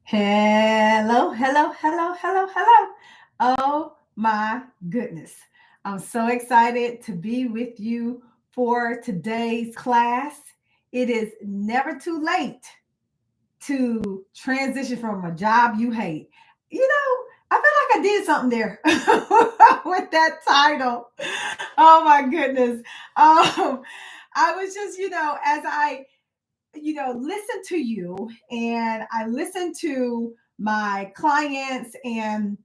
Hello, hello, hello, hello, hello. Oh my goodness. I'm so excited to be with you for today's class. It is never too late to transition from a job you hate. I feel like I did something there with that title. Oh my goodness. I was just, as I listen to you and I listen to my clients and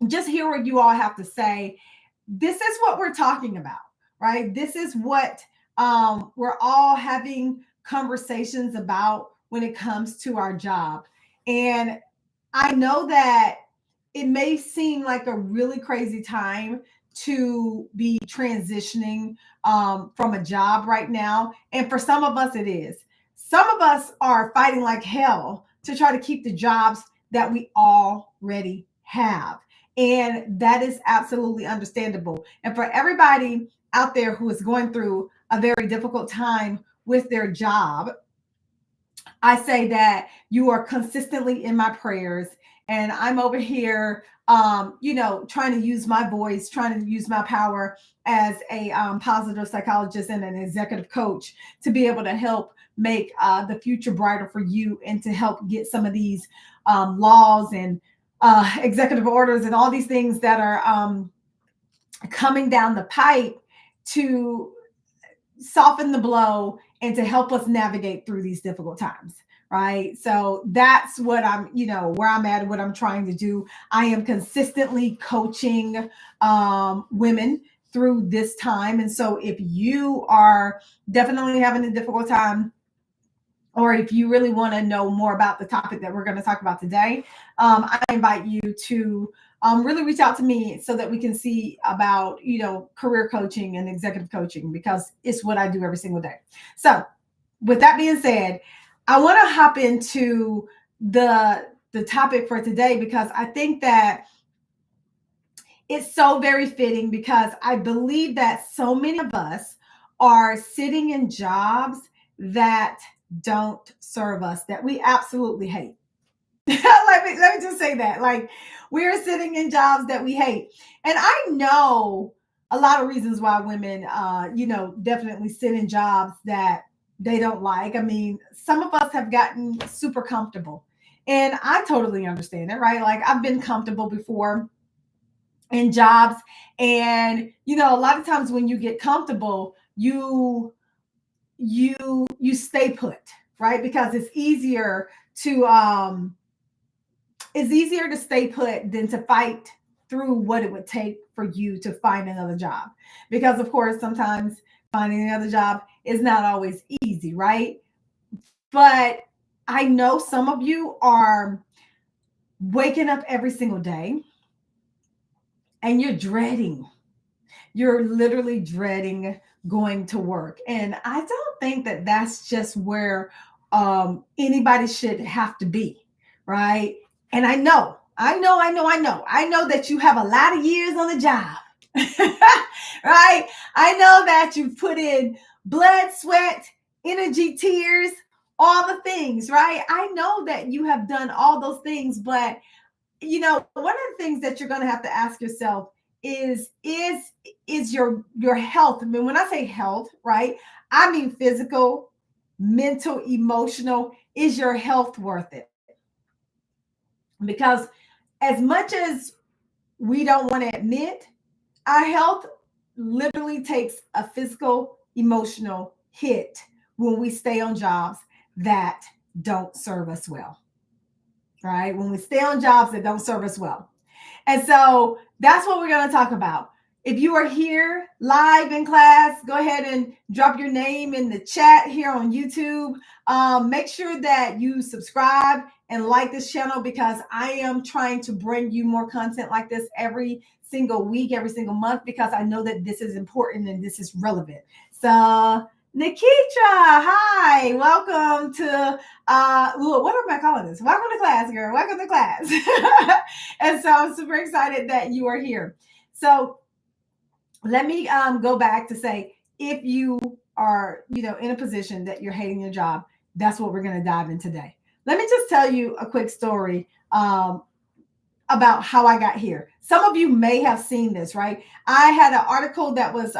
just hear what you all have to say. This is what we're talking about, right? This is what we're all having conversations about when it comes to our job. And I know that it may seem like a really crazy time to be transitioning from a job right now. And for some of us, it is. Some of us are fighting like hell to try to keep the jobs that we already have. And that is absolutely understandable. And for everybody out there who is going through a very difficult time with their job, I say that you are consistently in my prayers, and I'm over here, trying to use my voice, trying to use my power as a positive psychologist and an executive coach to be able to help make the future brighter for you and to help get some of these laws and executive orders and all these things that are coming down the pipe to soften the blow and to help us navigate through these difficult times, right? So that's what where I'm at, what I'm trying to do. I am consistently coaching women through this time. And so if you are definitely having a difficult time, or if you really want to know more about the topic that we're going to talk about today, I invite you to really reach out to me so that we can see about, career coaching and executive coaching, because it's what I do every single day. So with that being said, I want to hop into the topic for today, because I think that it's so very fitting, because I believe that so many of us are sitting in jobs that don't serve us, that we absolutely hate. Let me just say that. Like, we're sitting in jobs that we hate. And I know a lot of reasons why women definitely sit in jobs that they don't like. I mean, some of us have gotten super comfortable. And I totally understand it, right? Like, I've been comfortable before in jobs. And a lot of times when you get comfortable, you stay put, right? Because it's easier to stay put than to fight through what it would take for you to find another job. Because of course, sometimes finding another job is not always easy, right? But I know some of you are waking up every single day and you're literally dreading going to work. And I don't think that that's just where anybody should have to be, right? And I know that you have a lot of years on the job, right? I know that you've put in blood, sweat, energy, tears, all the things, right? I know that you have done all those things, but one of the things that you're going to have to ask yourself is your health. I mean, when I say health, right, I mean physical, mental, emotional. Is your health worth it? Because as much as we don't want to admit, our health literally takes a physical, emotional hit when we stay on jobs that don't serve us well, right? When we stay on jobs that don't serve us well. And so that's what we're going to talk about. If you are here live in class, go ahead and drop your name in the chat here on YouTube. Make sure that you subscribe and like this channel, because I am trying to bring you more content like this every single week, every single month, because I know that this is important and this is relevant. So, Nikitra, hi, welcome to what am I calling this? Welcome to class, girl. Welcome to class. And so I'm super excited that you are here. So let me go back to say, if you are, in a position that you're hating your job, that's what we're going to dive in today. Let me just tell you a quick story about how I got here. Some of you may have seen this, right? I had an article that was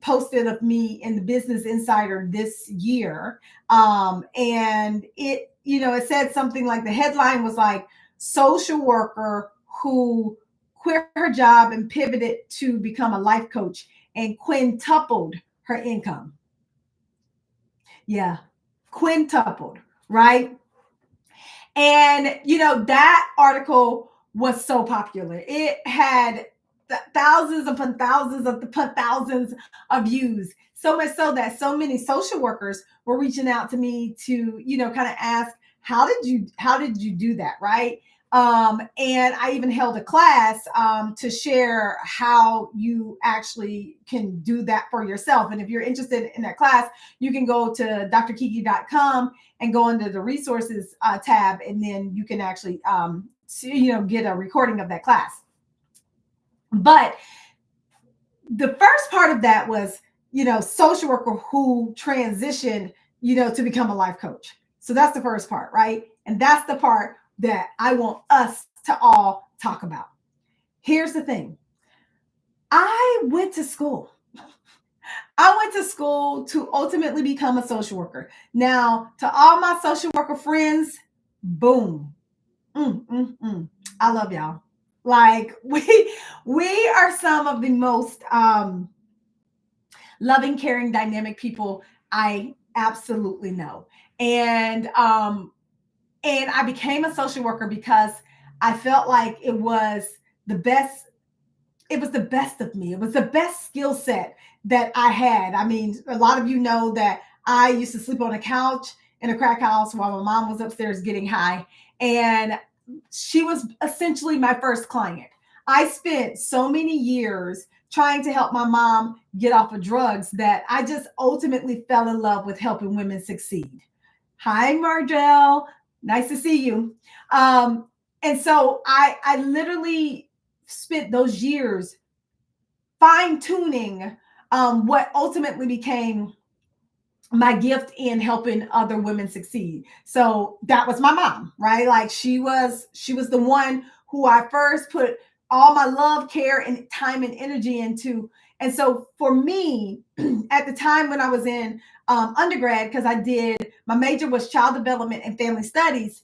posted of me in the Business Insider this year. And it said something like the headline was like social worker who quit her job and pivoted to become a life coach and quintupled her income. Yeah, quintupled, right? And that article was so popular. It had thousands upon thousands of views. So much so that so many social workers were reaching out to me to, kind of ask, how did you do that, right? And I even held a class to share how you actually can do that for yourself. And if you're interested in that class, you can go to drkiki.com and go into the resources tab, and then you can actually get a recording of that class. But the first part of that was, social worker who transitioned, to become a life coach. So that's the first part, right? And that's the part that I want us to all talk about. Here's the thing. I went to school. I went to school to ultimately become a social worker. Now, to all my social worker friends, boom. I love y'all. Like we are some of the most loving, caring, dynamic people I absolutely know. And I became a social worker because I felt like the best it was the best of me. It was the best skill set that I had. I mean, a lot of you know that I used to sleep on a couch in a crack house while my mom was upstairs getting high. And she was essentially my first client. I spent so many years trying to help my mom get off of drugs that I just ultimately fell in love with helping women succeed. Hi, Margelle. Nice to see you. And so I literally spent those years fine tuning what ultimately became my gift in helping other women succeed. So that was my mom, right? Like she was the one who I first put all my love, care, and time and energy into. And so for me, at the time when I was in undergrad, because my major was child development and family studies,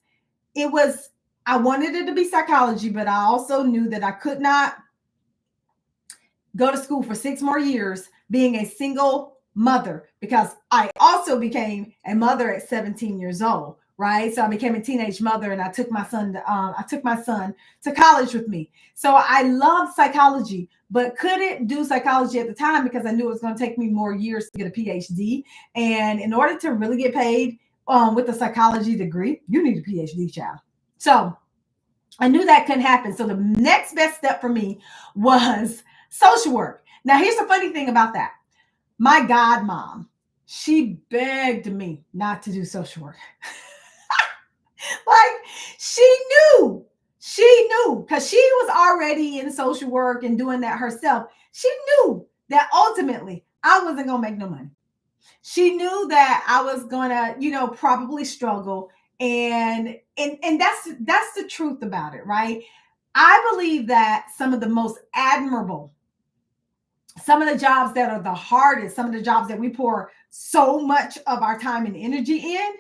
I wanted it to be psychology, but I also knew that I could not go to school for 6 more years being a single mother, because I also became a mother at 17 years old, right? So I became a teenage mother, and I took my son to college with me. So I loved psychology, but couldn't do psychology at the time because I knew it was going to take me more years to get a PhD. And in order to really get paid with a psychology degree, you need a PhD, child. So I knew that couldn't happen. So the next best step for me was social work. Now, here's the funny thing about that. My godmom, she begged me not to do social work. Like she knew because she was already in social work and doing that herself. She knew that ultimately I wasn't going to make no money. She knew that I was going to, probably struggle. And that's the truth about it, right? I believe that some of the jobs that are the hardest, some of the jobs that we pour so much of our time and energy in,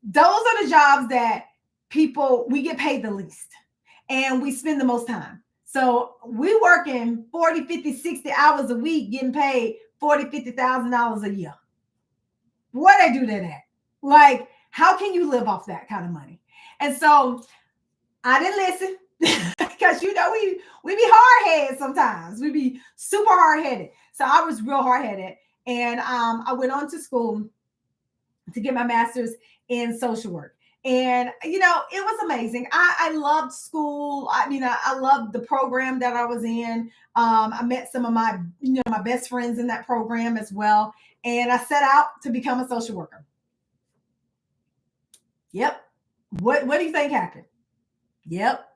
those are the jobs that we get paid the least and we spend the most time. So we working 40, 50, 60 hours a week, getting paid $40,000, $50,000 a year. What I do that at? Like, how can you live off that kind of money? And so I didn't listen. Because we be hard headed sometimes. We be super hard headed. So I was real hard headed, and I went on to school to get my master's in social work. And it was amazing. I loved school. I mean, I loved the program that I was in. I met some of my best friends in that program as well. And I set out to become a social worker. Yep. What do you think happened? Yep.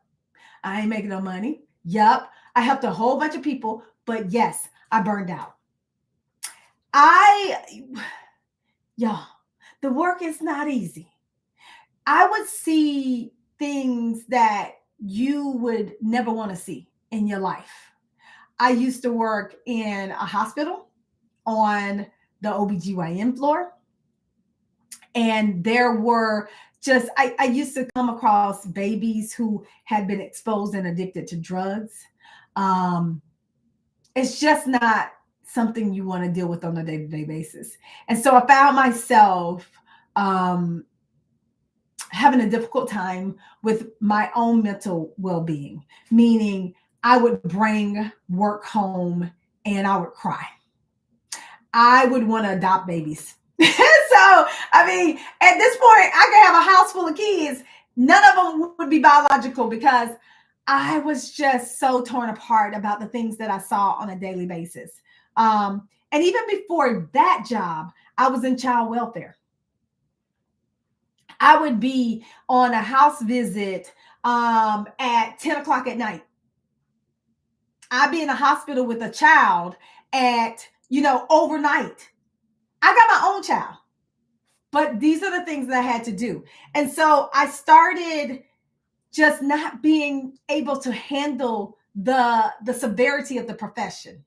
I ain't making no money. Yup. I helped a whole bunch of people, but yes, I burned out. I, y'all, the work is not easy. I would see things that you would never want to see in your life. I used to work in a hospital on the OBGYN floor, and there were I used to come across babies who had been exposed and addicted to drugs. Um, it's just not something you want to deal with on a day-to-day basis. And so I found myself um, having a difficult time with my own mental well-being, meaning I would bring work home and I would cry. I would want to adopt babies. So, I mean, at this point, I could have a house full of kids. None of them would be biological because I was just so torn apart about the things that I saw on a daily basis. And even before that job, I was in child welfare. I would be on a house visit at 10 o'clock at night. I'd be in a hospital with a child at, overnight. I got my own child, but these are the things that I had to do. And so I started just not being able to handle the severity of the profession.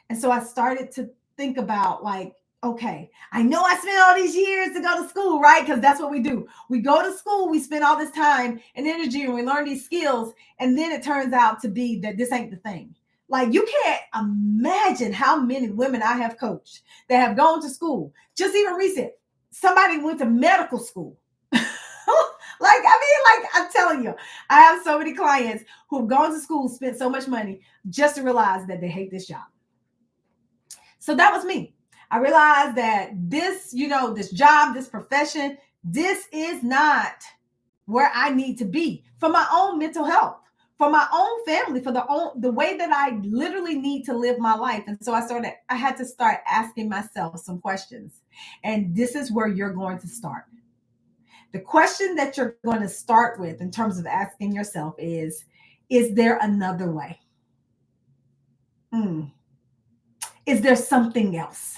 And so I started to think about, like, okay, I know I spent all these years to go to school, right? Because that's what we do. We go to school, we spend all this time and energy, and we learn these skills. And then it turns out to be that this ain't the thing. Like, you can't imagine how many women I have coached that have gone to school. Just even recent, somebody went to medical school. Like I'm telling you, I have so many clients who've gone to school, spent so much money just to realize that they hate this job. So that was me. I realized that this job, this profession, this is not where I need to be for my own mental health, for my own family, for the way that I literally need to live my life. And so I had to start asking myself some questions. And this is where you're going to start. The question that you're going to start with in terms of asking yourself is there another way? Is there something else?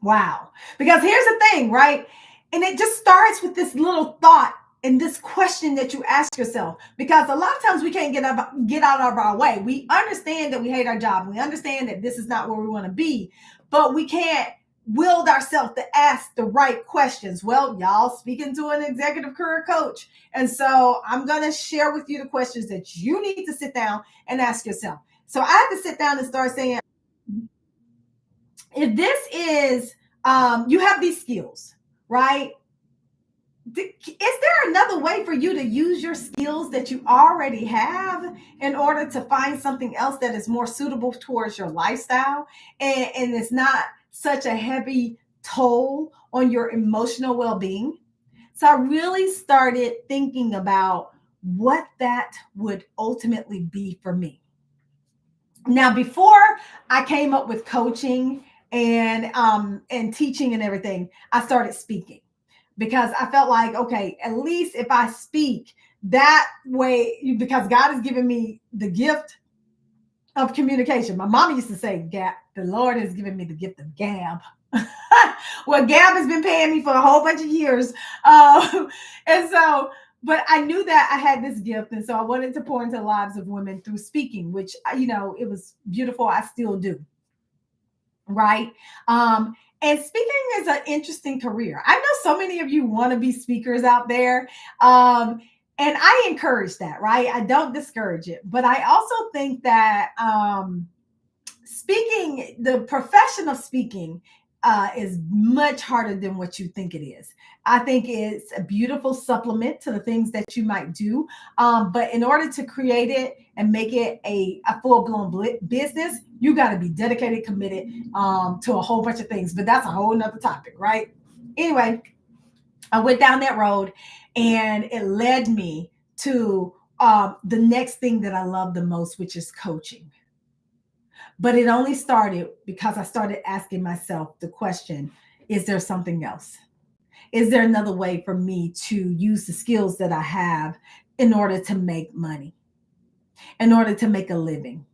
Wow. Because here's the thing, right? And it just starts with this little thought and this question that you ask yourself. Because a lot of times we can't get out of our way. We understand that we hate our job. We understand that this is not where we want to be, but we can't willed ourselves to ask the right questions. Well, y'all, speaking to an executive career coach. And so I'm going to share with you the questions that you need to sit down and ask yourself. So I had to sit down and start saying, if this is, you have these skills, right? Is there another way for you to use your skills that you already have in order to find something else that is more suitable towards your lifestyle and it's not such a heavy toll on your emotional well-being? So I really started thinking about what that would ultimately be for me. Now, before I came up with coaching and teaching and everything, I started speaking because I felt like, okay, at least if I speak that way, because God has given me the gift of communication. My mama used to say, the Lord has given me the gift of gab. Well, gab has been paying me for a whole bunch of years. But I knew that I had this gift. And so I wanted to pour into the lives of women through speaking, which, it was beautiful. I still do. Right. And speaking is an interesting career. I know so many of you want to be speakers out there. And I encourage that, right? I don't discourage it. But I also think that speaking, the profession of speaking is much harder than what you think it is. I think it's a beautiful supplement to the things that you might do. But in order to create it and make it a full-blown business, you got to be dedicated, committed to a whole bunch of things. But that's a whole nother topic, right? Anyway, I went down that road and it led me to the next thing that I love the most, which is coaching. But it only started because I started asking myself the question, is there something else? Is there another way for me to use the skills that I have in order to make money, in order to make a living?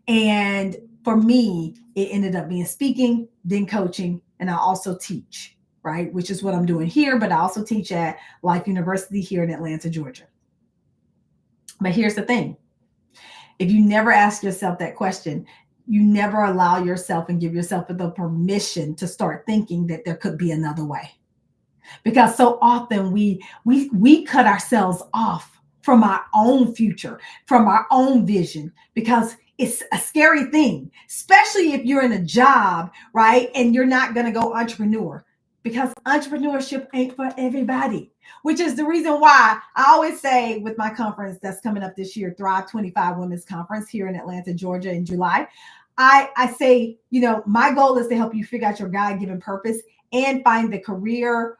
And for me, it ended up being speaking, then coaching, and I also teach. right? Which is what I'm doing here, but I also teach at Life University here in Atlanta, Georgia. But here's the thing. If you never ask yourself that question, you never allow yourself and give yourself the permission to start thinking that there could be another way. Because so often we cut ourselves off from our own future, from our own vision, because it's a scary thing, especially if you're in a job, right? And you're not going to go entrepreneur, because entrepreneurship ain't for everybody, which is the reason why I always say with my conference that's coming up this year, Thrive 25 Women's Conference here in Atlanta, Georgia in July. I say, my goal is to help you figure out your God-given purpose and find the career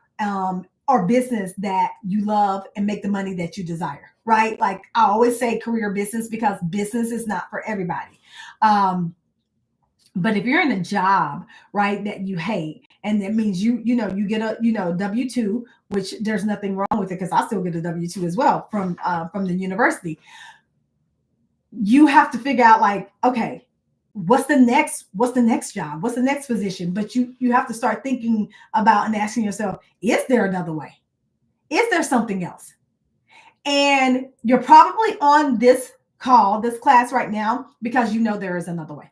or business that you love and make the money that you desire, right? Like I always say career business, because business is not for everybody. But if you're in a job, right, that you hate, and that means you get a W-2, which there's nothing wrong with it, because I still get a W-2 as well from the university. You have to figure out, like, okay, what's the next job, what's the next position? But you have to start thinking about and asking yourself, is there another way? Is there something else? And you're probably on this class right now because there is another way.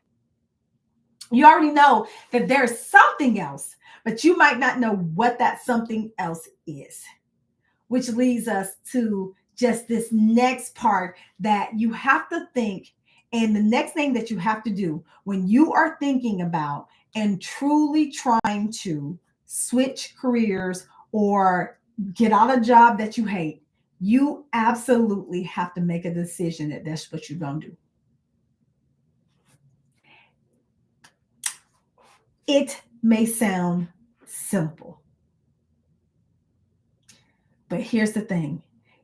You already know that there's something else, but you might not know what that something else is, which leads us to just this next part that you have to think. And the next thing that you have to do when you are thinking about and truly trying to switch careers or get out a job that you hate, you absolutely have to make a decision that that's what you're going to do. It may sound simple, but here's the thing.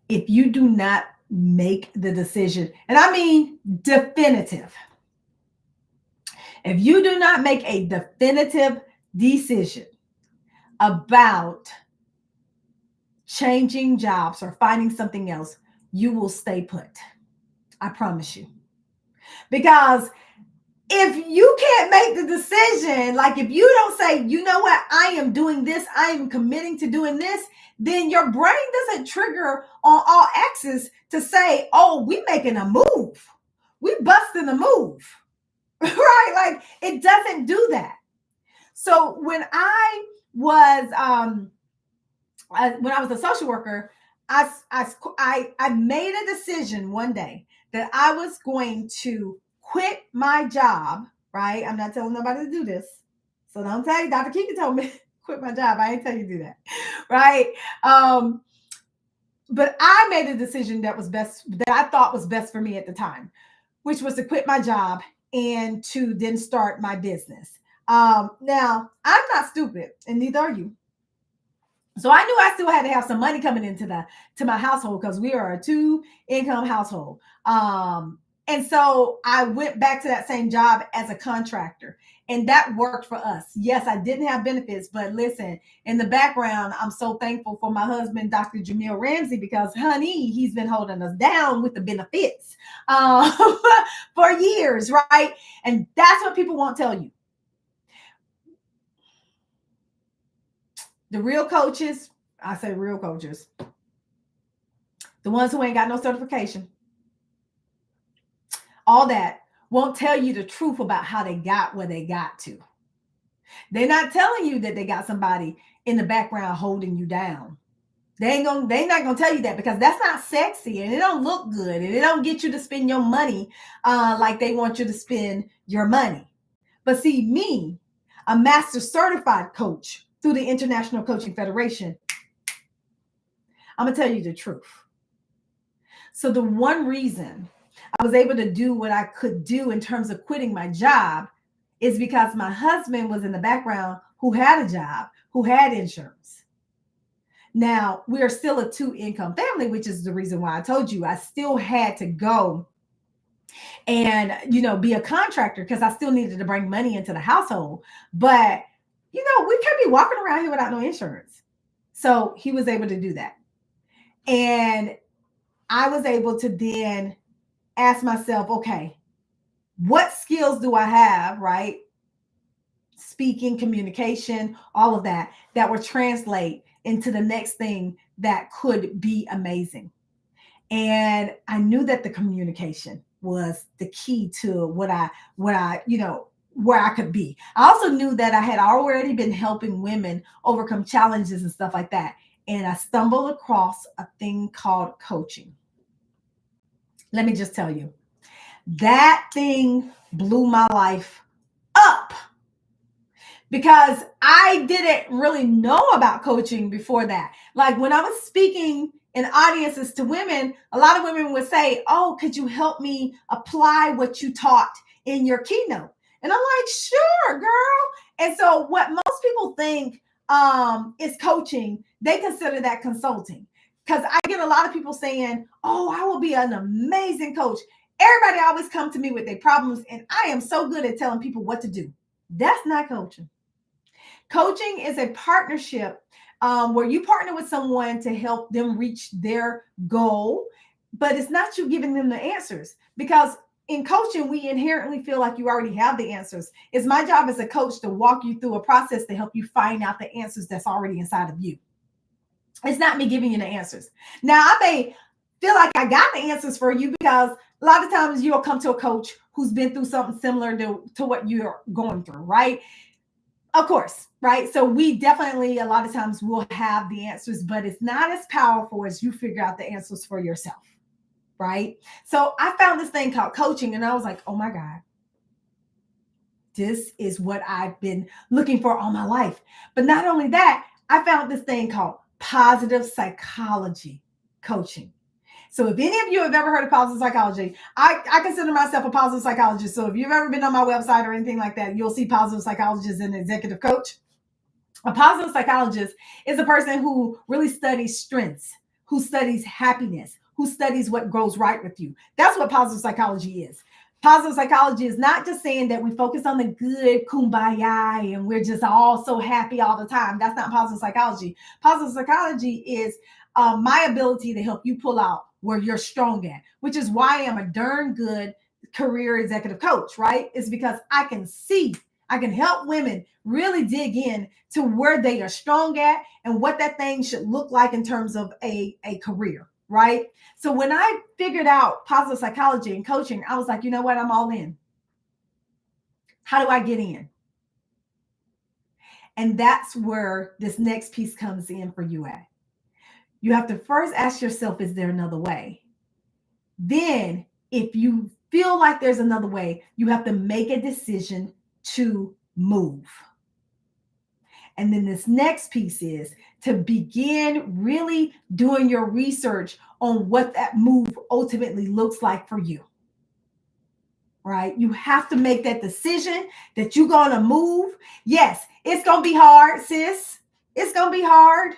If you do not make the decision, and I mean definitive, if you do not make a definitive decision about changing jobs or finding something else, you will stay put. I promise you. Because if you can't make the decision, like if you don't say, you know what, I am doing this, I am committing to doing this, then your brain doesn't trigger on all axes to say, oh, we making a move. We busting a move, right? Like it doesn't do that. So when I was a social worker, I made a decision one day that I was going to quit my job, right? I'm not telling nobody to do this. So don't tell you, Dr. Kika told me quit my job. I ain't tell you to do that, right? But I made a decision that I thought was best for me at the time, which was to quit my job and to then start my business. Now, I'm not stupid, and neither are you. So I knew I still had to have some money coming into my household, because we are a 2-income household. And so I went back to that same job as a contractor, and that worked for us. Yes, I didn't have benefits, but listen, in the background, I'm so thankful for my husband, Dr. Jamil Ramsey, because honey, he's been holding us down with the benefits for years, right? And that's what people won't tell you. The real coaches, I say real coaches, the ones who ain't got no certification, all that, won't tell you the truth about how they got where they got to. They're not telling you that they got somebody in the background holding you down. They're not gonna tell you that, because that's not sexy, and it don't look good, and it don't get you to spend your money like they want you to spend your money. But see, me, a master certified coach through the International Coaching Federation, I'm gonna tell you the truth. So the one reason I was able to do what I could do in terms of quitting my job is because my husband was in the background, who had a job, who had insurance. Now, we are still a 2-income family, which is the reason why I told you I still had to go and, be a contractor, because I still needed to bring money into the household. But, we can't be walking around here without no insurance. So he was able to do that. And I was able to then ask myself, okay, what skills do I have, right, speaking, communication, all of that, that would translate into the next thing that could be amazing. And I knew that the communication was the key to where I could be. I also knew that I had already been helping women overcome challenges and stuff like that. And I stumbled across a thing called coaching. Let me just tell you, that thing blew my life up because I didn't really know about coaching before that. Like when I was speaking in audiences to women, a lot of women would say, "Oh, could you help me apply what you taught in your keynote?" And I'm like, "Sure, girl." And so what most people think is coaching, they consider that consulting. Because I get a lot of people saying, "Oh, I will be an amazing coach." Everybody always come to me with their problems, and I am so good at telling people what to do. That's not coaching. Coaching is a partnership where you partner with someone to help them reach their goal, but it's not you giving them the answers because in coaching, we inherently feel like you already have the answers. It's my job as a coach to walk you through a process to help you find out the answers that's already inside of you. It's not me giving you the answers. Now, I may feel like I got the answers for you because a lot of times you'll come to a coach who's been through something similar to what you're going through, right? Of course, right? So we definitely a lot of times will have the answers, but it's not as powerful as you figure out the answers for yourself, right? So I found this thing called coaching and I was like, oh my God, this is what I've been looking for all my life. But not only that, I found this thing called positive psychology coaching. So if any of you have ever heard of positive psychology, I consider myself a positive psychologist. So if you've ever been on my website or anything like that, you'll see positive psychologist and executive coach. A positive psychologist is a person who really studies strengths, who studies happiness, who studies what goes right with you. That's what positive psychology is. Positive psychology is not just saying that we focus on the good kumbaya and we're just all so happy all the time. That's not positive psychology. Positive psychology is my ability to help you pull out where you're strong at, which is why I'm a darn good career executive coach, right? It's because I can help women really dig in to where they are strong at and what that thing should look like in terms of a career, right? So when I figured out positive psychology and coaching, I was like, you know what? I'm all in. How do I get in? And that's where this next piece comes in for you at. You have to first ask yourself, is there another way? Then, if you feel like there's another way, you have to make a decision to move. And then this next piece is to begin really doing your research on what that move ultimately looks like for you. Right? You have to make that decision that you're going to move. Yes, it's going to be hard, sis. It's going to be hard.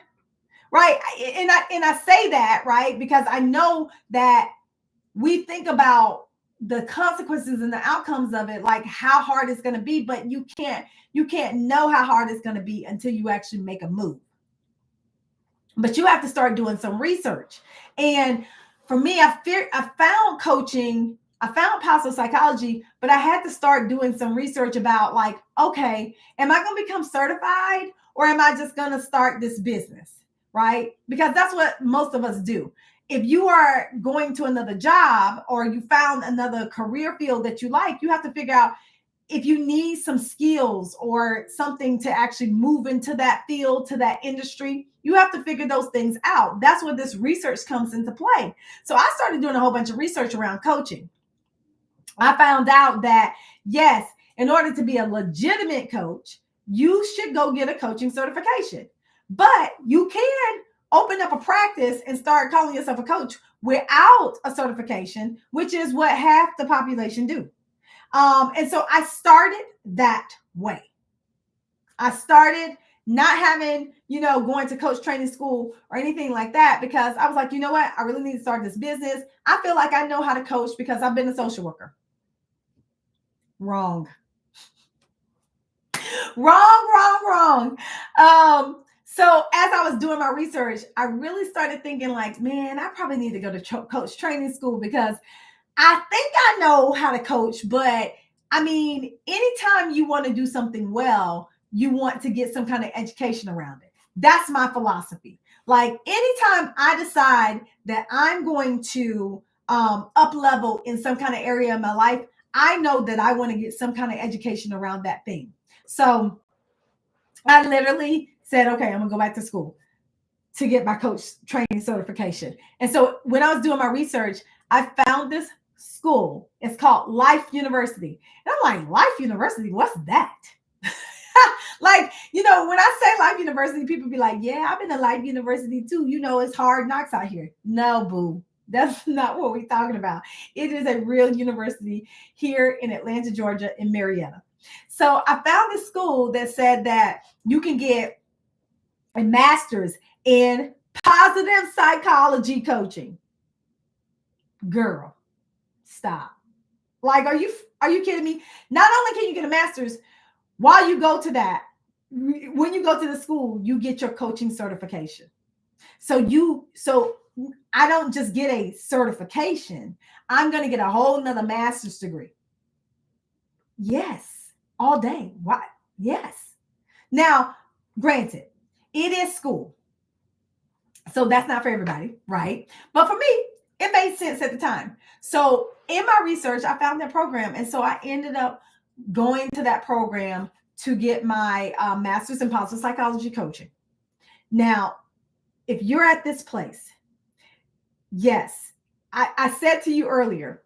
Right? And I say that, right? Because I know that we think about the consequences and the outcomes of it, like how hard it's going to be, but you can't know how hard it's going to be until you actually make a move. But you have to start doing some research. And for me, I found coaching, I found positive psychology, but I had to start doing some research about like, okay, am I going to become certified or am I just going to start this business? Right? Because that's what most of us do. If you are going to another job or you found another career field that you like, you have to figure out if you need some skills or something to actually move into that field, to that industry. You have to figure those things out. That's where this research comes into play. So I started doing a whole bunch of research around coaching. I found out that, yes, in order to be a legitimate coach, you should go get a coaching certification. But you can open up a practice and start calling yourself a coach without a certification, which is what half the population do. And so I started that way. I started not having, going to coach training school or anything like that because I was like, you know what? I really need to start this business. I feel like I know how to coach because I've been a social worker. Wrong. Wrong. So as I was doing my research, I really started thinking like, man, I probably need to go to coach training school because I think I know how to coach, but I mean, anytime you want to do something well, you want to get some kind of education around it. That's my philosophy. Like anytime I decide that I'm going to up level in some kind of area of my life, I know that I want to get some kind of education around that thing. So I literally said, okay, I'm gonna go back to school to get my coach training certification. And so when I was doing my research, I found this school. It's called Life University. And I'm like, Life University, what's that? Like, when I say Life University, people be like, yeah, I've been to Life University too. It's hard knocks out here. No, boo. That's not what we're talking about. It is a real university here in Atlanta, Georgia, in Marietta. So I found this school that said that you can get a master's in positive psychology coaching. Girl, stop. Like, are you kidding me? Not only can you get a master's, while you go to that, when you go to the school, you get your coaching certification. So I don't just get a certification. I'm going to get a whole nother master's degree. Yes, all day. Why? Yes. Now, granted, it is school. So that's not for everybody, right? But for me, it made sense at the time. So in my research, I found that program. And so I ended up going to that program to get my master's in positive psychology coaching. Now, if you're at this place, yes, I said to you earlier,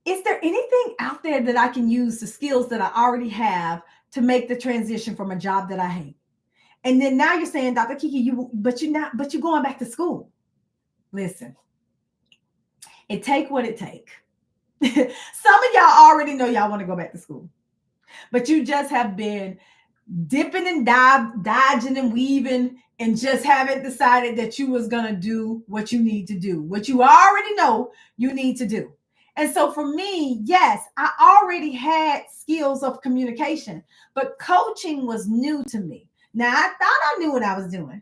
is there anything out there that I can use the skills that I already have to make the transition from a job that I hate? And then now you're saying, Dr. Kiki, but you're going back to school. Listen, it take what it take. Some of y'all already know y'all want to go back to school, but you just have been dipping and dodging and weaving and just haven't decided that you was going to do what you need to do, what you already know you need to do. And so for me, yes, I already had skills of communication, but coaching was new to me. Now, I thought I knew what I was doing.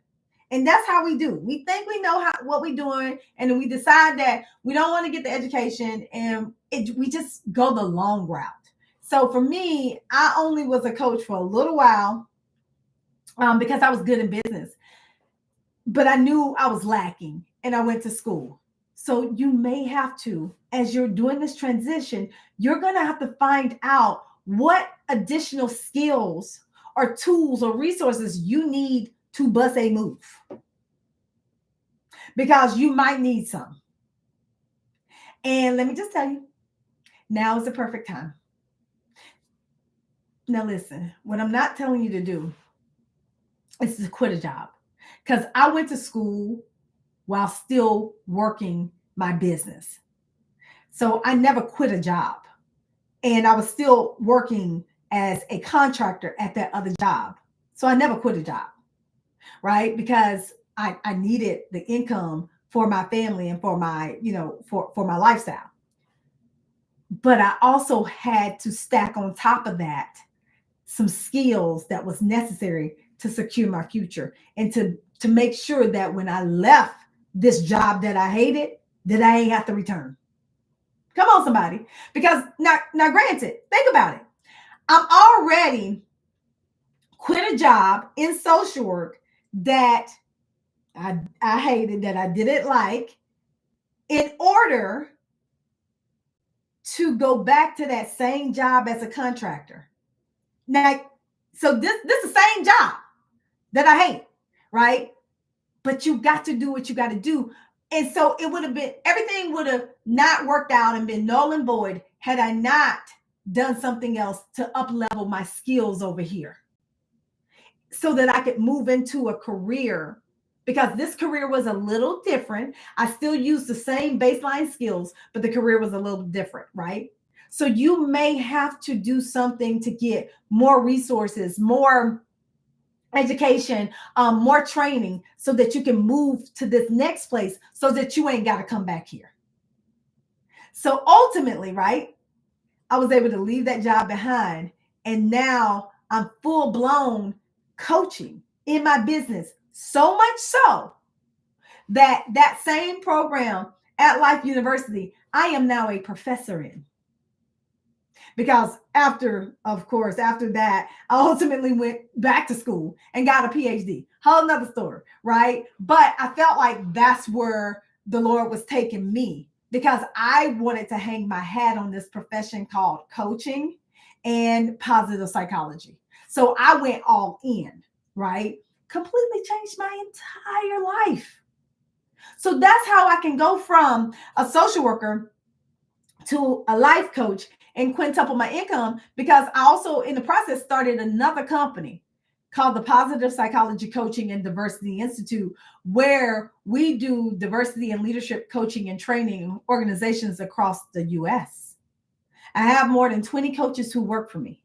And that's how we do. We think we know what we're doing, and then we decide that we don't want to get the education, and we just go the long route. So for me, I only was a coach for a little while because I was good in business. But I knew I was lacking, and I went to school. So you may have to, as you're doing this transition, you're going to have to find out what additional skills or tools or resources you need to bust a move, because you might need some. And let me just tell you, now is the perfect time. Now listen, what I'm not telling you to do is to quit a job, because I went to school while still working my business. So I never quit a job, and I was still working as a contractor at that other job. So I never quit a job, right? Because I needed the income for my family and for my, for my lifestyle. But I also had to stack on top of that some skills that was necessary to secure my future, and to make sure that when I left this job that I hated, that I ain't have to return. Come on, somebody. Because now granted, think about it. I'm already quit a job in social work that I hated, that I didn't like, in order to go back to that same job as a contractor. Now, so this is the same job that I hate, right? But you got to do what you got to do. And so it would have been, everything would have not worked out and been null and void had I not done something else to up level my skills over here, so that I could move into a career, because this career was a little different. I still used the same baseline skills, but the career was a little different, right? So you may have to do something to get more resources, more education, more training, so that you can move to this next place, so that you ain't got to come back here. So ultimately, right, I was able to leave that job behind, and now I'm full blown coaching in my business, so much so that that same program at Life University, I am now a professor in, because after that, I ultimately went back to school and got a PhD. Whole nother story, right? But I felt like that's where the Lord was taking me because I wanted to hang my hat on this profession called coaching and positive psychology. So I went all in, right? Completely changed my entire life. So that's how I can go from a social worker to a life coach and quintuple my income because I also, in the process, started another company called the Positive Psychology Coaching and Diversity Institute, where we do diversity and leadership coaching and training in organizations across the US. I have more than 20 coaches who work for me.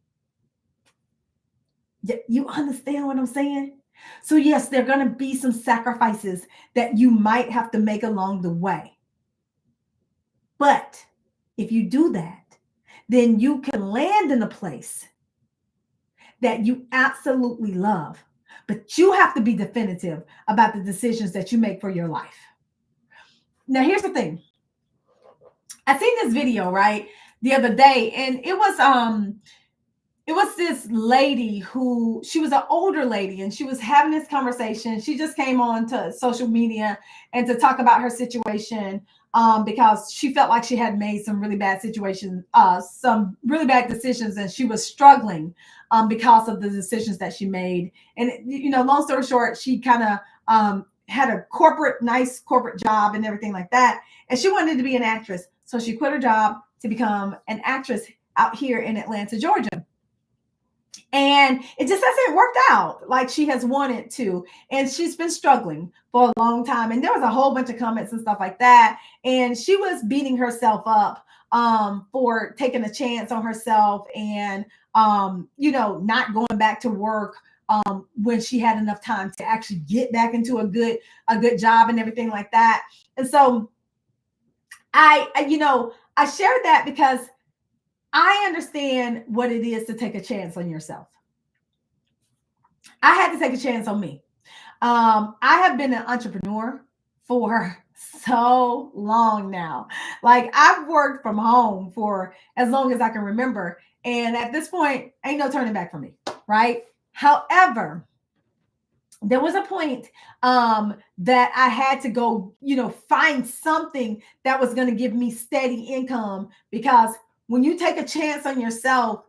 You understand what I'm saying? So, yes, there are going to be some sacrifices that you might have to make along the way. But if you do that, then you can land in a place that you absolutely love. But you have to be definitive about the decisions that you make for your life. Now, here's the thing. I seen this video, right, the other day, and it was this lady who, she was an older lady, and she was having this conversation. She just came on to social media and to talk about her situation because she felt like she had made some really bad some really bad decisions, and she was struggling because of the decisions that she made. And long story short, she kind of had a nice corporate job and everything like that, and she wanted to be an actress, so she quit her job to become an actress out here in Atlanta, Georgia. And it just hasn't worked out like she has wanted to. And she's been struggling for a long time. And there was a whole bunch of comments and stuff like that. And she was beating herself up for taking a chance on herself and, not going back to work when she had enough time to actually get back into a good job and everything like that. And so I shared that because I understand what it is to take a chance on yourself. I had to take a chance on me. I have been an entrepreneur for so long now. Like, I've worked from home for as long as I can remember. And at this point, ain't no turning back for me, right? However, there was a point that I had to go, find something that was going to give me steady income, because when you take a chance on yourself,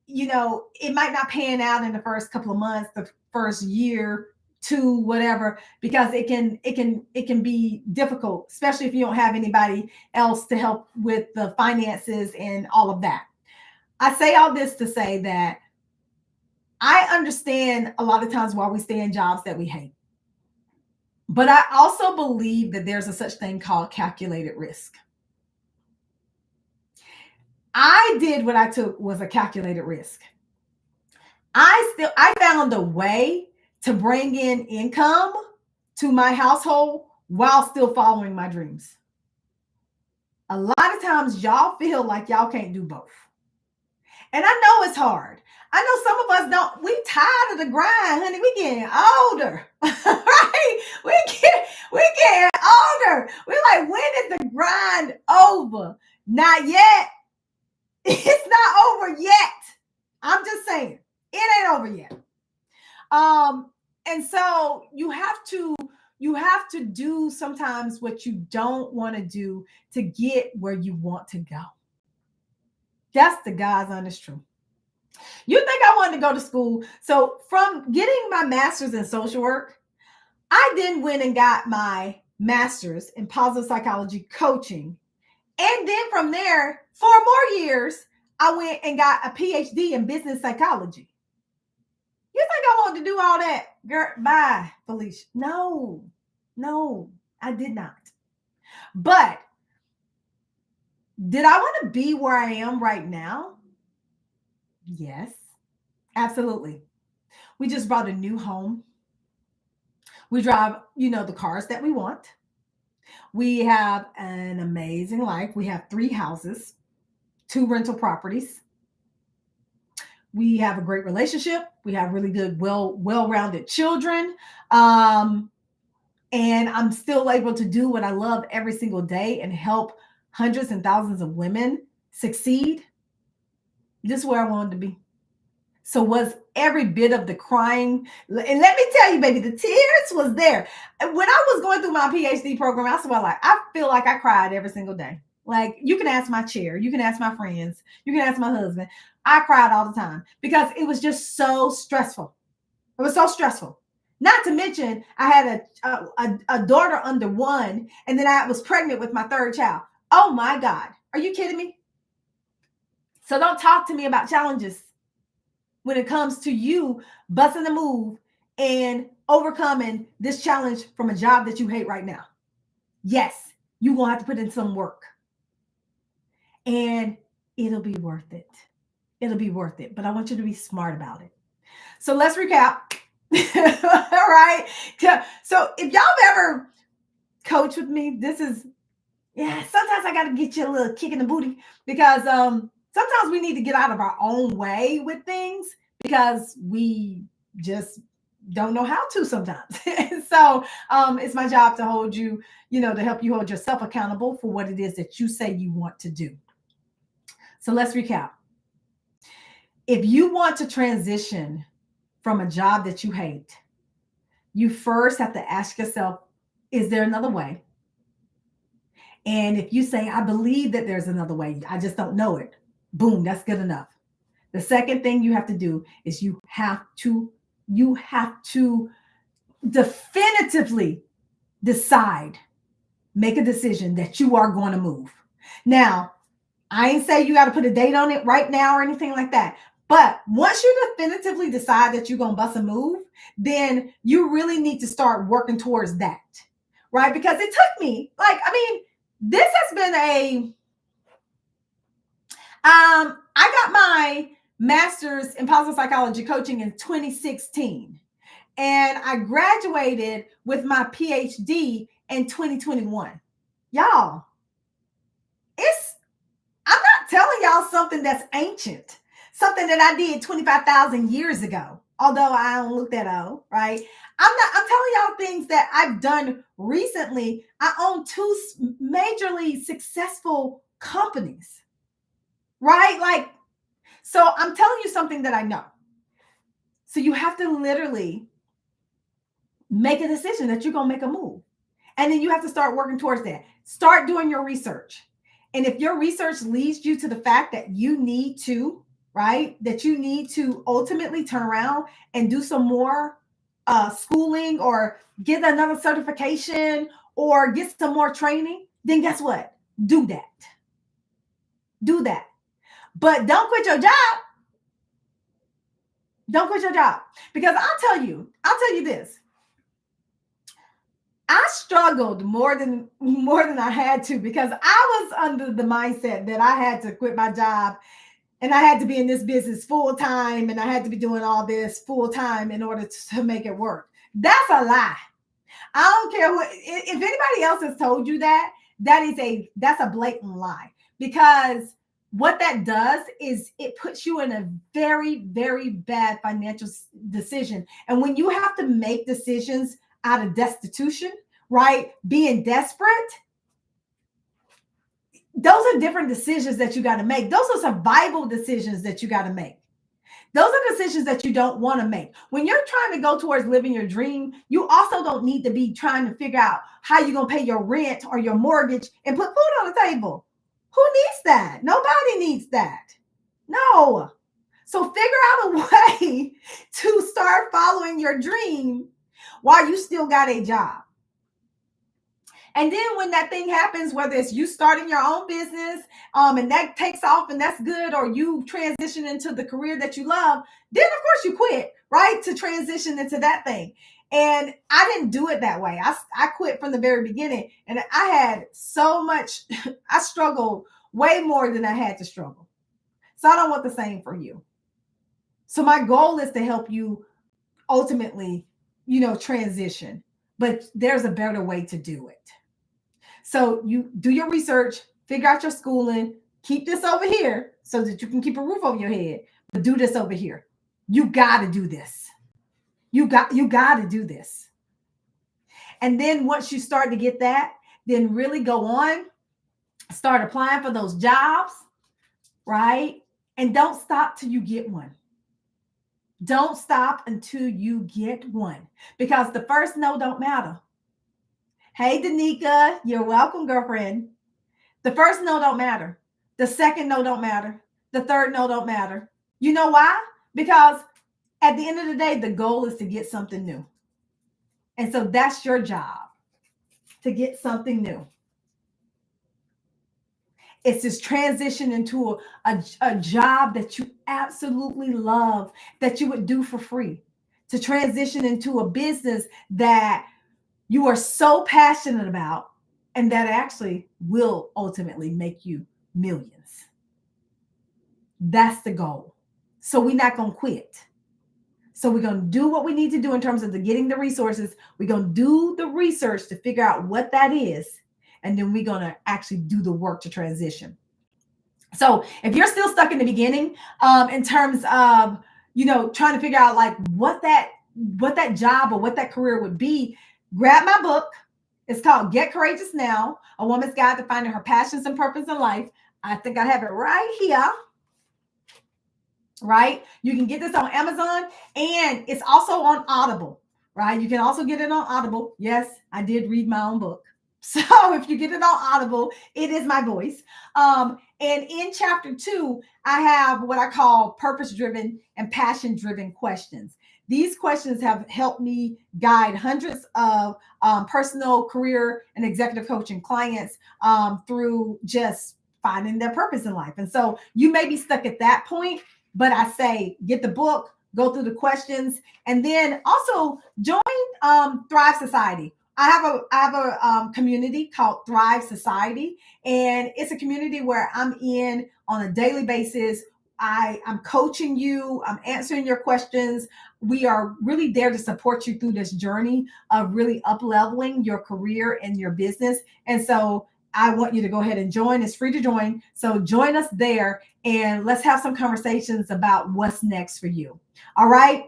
it might not pan out in the first couple of months, the first year, to whatever, because it can be difficult, especially if you don't have anybody else to help with the finances and all of that. I say all this to say that I understand a lot of times why we stay in jobs that we hate. But I also believe that there's a such thing called calculated risk. I did what I took was a calculated risk. I found a way to bring in income to my household while still following my dreams. A lot of times y'all feel like y'all can't do both. And I know it's hard. I know some of us don't. We tired of the grind, honey. We getting older, right? We getting older. We're like, when is the grind over? Not yet. It's not over yet. I'm just saying, it ain't over yet. And so you have to do sometimes what you don't want to do to get where you want to go. That's the God's honest truth. You think I wanted to go to school? So from getting my master's in social work, I then went and got my master's in positive psychology coaching. And then from there, 4 more years, I went and got a PhD in business psychology. You think I wanted to do all that? Girl, bye, Felicia. No, I did not. But did I want to be where I am right now? Yes, absolutely. We just bought a new home. We drive, the cars that we want. We have an amazing life. We have 3 houses, 2 rental properties. We have a great relationship. We have really good, well-rounded children. And I'm still able to do what I love every single day and help hundreds and thousands of women succeed. This is where I wanted to be. So was every bit of the crying. And let me tell you, baby, the tears was there. When I was going through my PhD program, I swear, like, I feel like I cried every single day. Like, you can ask my chair, you can ask my friends, you can ask my husband. I cried all the time because it was just so stressful. It was so stressful. Not to mention, I had a daughter under one, and then I was pregnant with my third child. Oh my God. Are you kidding me? So don't talk to me about challenges when it comes to you busting the move and overcoming this challenge from a job that you hate right now. Yes, you're going to have to put in some work, and it'll be worth it. It'll be worth it, but I want you to be smart about it. So let's recap. All right. So if y'all have ever coached with me, this is, yeah, sometimes I got to get you a little kick in the booty because sometimes we need to get out of our own way with things because we just don't know how to sometimes. So it's my job to hold you, to help you hold yourself accountable for what it is that you say you want to do. So let's recap. If you want to transition from a job that you hate, you first have to ask yourself, is there another way? And if you say, I believe that there's another way, I just don't know it, boom, that's good enough. The second thing you have to do is you have to definitively decide, make a decision that you are going to move. Now, I ain't say you got to put a date on it right now or anything like that. But once you definitively decide that you're going to bust a move, then you really need to start working towards that, right? Because it took me, this has been I got my master's in positive psychology coaching in 2016. And I graduated with my PhD in 2021. Y'all, I'm not telling y'all something that's ancient, something that I did 25,000 years ago, although I don't look that old, right? I'm telling y'all things that I've done recently. I own two majorly successful companies, right? So I'm telling you something that I know. So you have to literally make a decision that you're going to make a move. And then you have to start working towards that. Start doing your research. And if your research leads you to the fact that you need to, right, that you need to ultimately turn around and do some more schooling or get another certification or get some more training, then guess what? Do that. Do that. But don't quit your job. Don't quit your job. Because I'll tell you this. I struggled more than I had to because I was under the mindset that I had to quit my job and I had to be in this business full time and I had to be doing all this full time in order to make it work. That's a lie. I don't care if anybody else has told you that, that's a blatant lie, because what that does is it puts you in a very, very bad financial decision. And when you have to make decisions out of destitution, right? Being desperate, those are different decisions that you got to make. Those are survival decisions that you got to make. Those are decisions that you don't want to make. When you're trying to go towards living your dream, you also don't need to be trying to figure out how you're going to pay your rent or your mortgage and put food on the table. Who needs that? Nobody needs that. No. So figure out a way to start following your dream while you still got a job. And then when that thing happens, whether it's you starting your own business and that takes off and that's good, or you transition into the career that you love, then of course you quit, right? To transition into that thing. And I didn't do it that way. I quit from the very beginning, and I had so much, I struggled way more than I had to struggle. So I don't want the same for you. So my goal is to help you ultimately, transition, but there's a better way to do it. So you do your research, figure out your schooling, keep this over here so that you can keep a roof over your head, but do this over here. You got to do this. You got to do this. And then once you start to get that, then really go on, start applying for those jobs, right? And don't stop till you get one. Don't stop until you get one, because the first no don't matter. Hey, Danica, you're welcome, girlfriend. The first no don't matter. The second no don't matter. The third no don't matter. You know why? Because at the end of the day, the goal is to get something new. And so that's your job, to get something new. It's this transition into a job that you absolutely love, that you would do for free, to transition into a business that you are so passionate about and that actually will ultimately make you millions. That's the goal. So we're not going to quit. So we're going to do what we need to do in terms of getting the resources. We're going to do the research to figure out what that is. And then we're going to actually do the work to transition. So if you're still stuck in the beginning, in terms of, trying to figure out like what that job or what that career would be, grab my book. It's called Get Courageous Now, A Woman's Guide to Finding Her Passions and Purpose in Life. I think I have it right here. Right? You can get this on Amazon, and it's also on Audible, right? You can also get it on Audible. Yes, I did read my own book. So if you get it on Audible, it is my voice. And in chapter 2, I have what I call purpose-driven and passion-driven questions. These questions have helped me guide hundreds of personal, career, and executive coaching clients through just finding their purpose in life. And so you may be stuck at that point, but I say get the book, go through the questions, and then also join Thrive Society. I have a community called Thrive Society, and it's a community where I'm in on a daily basis. I'm coaching you. I'm answering your questions. We are really there to support you through this journey of really up-leveling your career and your business. And so I want you to go ahead and join. It's free to join. So join us there and let's have some conversations about what's next for you. All right.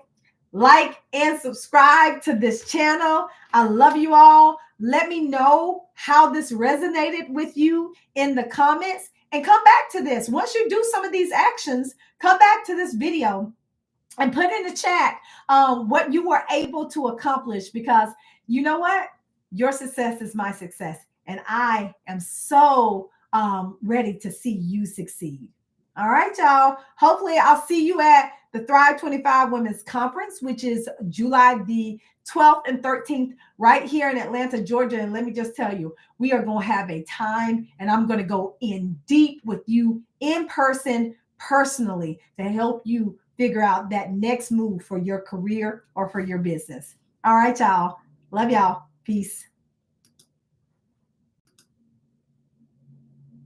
Like and subscribe to this channel. I love you all. Let me know how this resonated with you in the comments, and come back to this. Once you do some of these actions, come back to this video and put in the chat what you were able to accomplish, because you know what? Your success is my success. And I am so ready to see you succeed. All right, y'all. Hopefully, I'll see you at the Thrive 25 Women's Conference, which is July the 12th and 13th, right here in Atlanta, Georgia. And let me just tell you, we are going to have a time, and I'm going to go in deep with you in person, personally, to help you figure out that next move for your career or for your business. All right, y'all. Love y'all. Peace.